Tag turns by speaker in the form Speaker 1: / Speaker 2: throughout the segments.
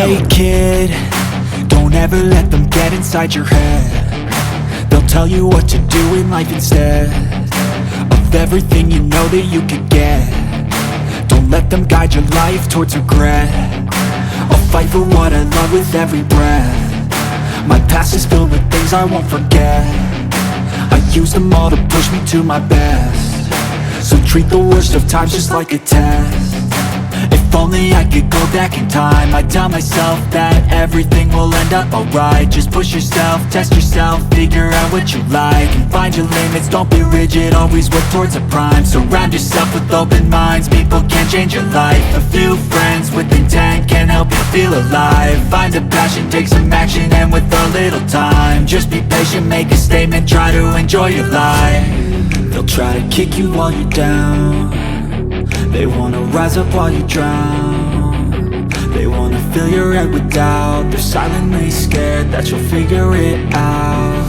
Speaker 1: Hey kid, don't ever let them get inside your head. They'll tell you what to do in life instead of everything you know that you could get. Don't let them guide your life towards regret. I'll fight for what I love with every breath. My past is filled with things I won't forget. I use them all to push me to my best. So treat the worst of times just like a test. If only I could go back in time, I'd tell myself that everything will end up alright. Just push yourself, test yourself, figure out what you like, and find your limits, don't be rigid, always work towards a prime. Surround yourself with open minds, people can change your life. A few friends with intent can help you feel alive. Find a passion, take some action, and with a little time, just be patient, make a statement, try to enjoy your life. They'll try to kick you while you're down. They wanna rise up while you drown. They wanna fill your head with doubt. They're silently scared that you'll figure it out.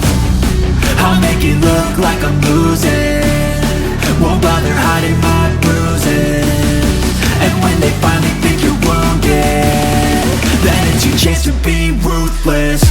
Speaker 1: I'll make it look like I'm losing, won't bother hiding my bruises. And when they finally think you're wounded, then it's your chance to be ruthless.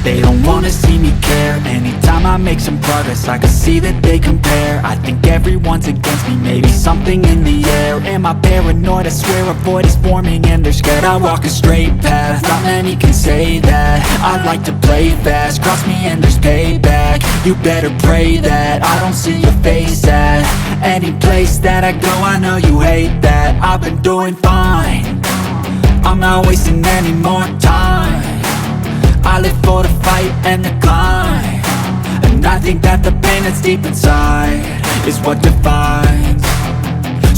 Speaker 1: They don't wanna see me care. Anytime I make some progress, I can see that they compare. I think everyone's against me, maybe something in the air. Am I paranoid? I swear a void is forming and they're scared. I walk a straight path, not many can say that. I like to play fast, cross me and there's payback. You better pray that I don't see your face at any place that I go. I know you hate that. I've been doing fine, I'm not wasting any more time. I live for the fight and the climb, and I think that the pain that's deep inside is what defines.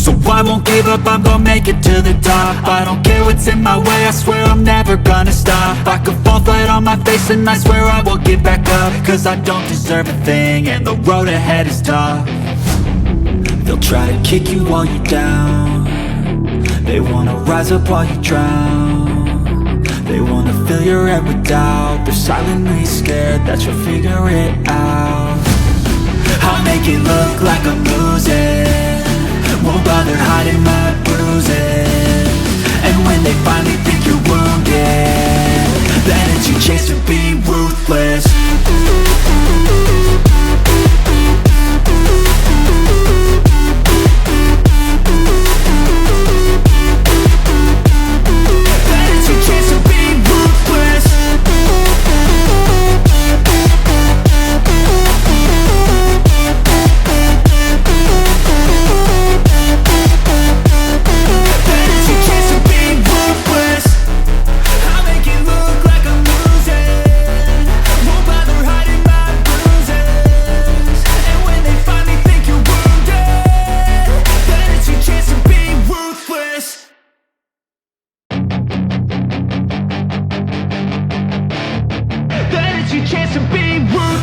Speaker 1: So I won't give up, I'm gonna make it to the top. I don't care what's in my way, I swear I'm never gonna stop. I could fall flat on my face and I swear I will get back up, cause I don't deserve a thing and the road ahead is tough. They'll try to kick you while you're down. They wanna rise up while you drown. They wanna fill your head with doubt. They're silently scared that you'll figure it out. I'll make it look like I'm losing, won't bother hiding my bruises. And when they finally think you're wounded, then it's your chance to be ruthless.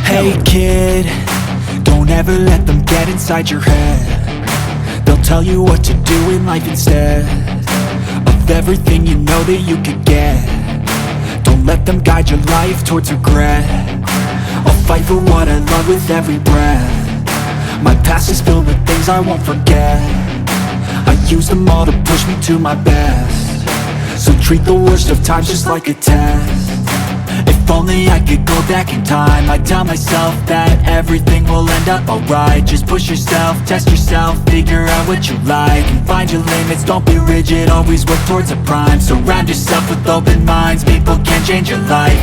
Speaker 1: Hey kid, don't ever let them get inside your head. They'll tell you what to do in life instead of everything you know that you could get. Don't let them guide your life towards regret. I'll fight for what I love with every breath. My past is filled with things I won't forget. I use them all to push me to my best. So treat the worst of times just like a test. If only I could go back in time, I'd tell myself that everything will end up alright. Just push yourself, test yourself, figure out what you like, and find your limits, don't be rigid, always work towards a prime. Surround yourself with open minds, people can change your life.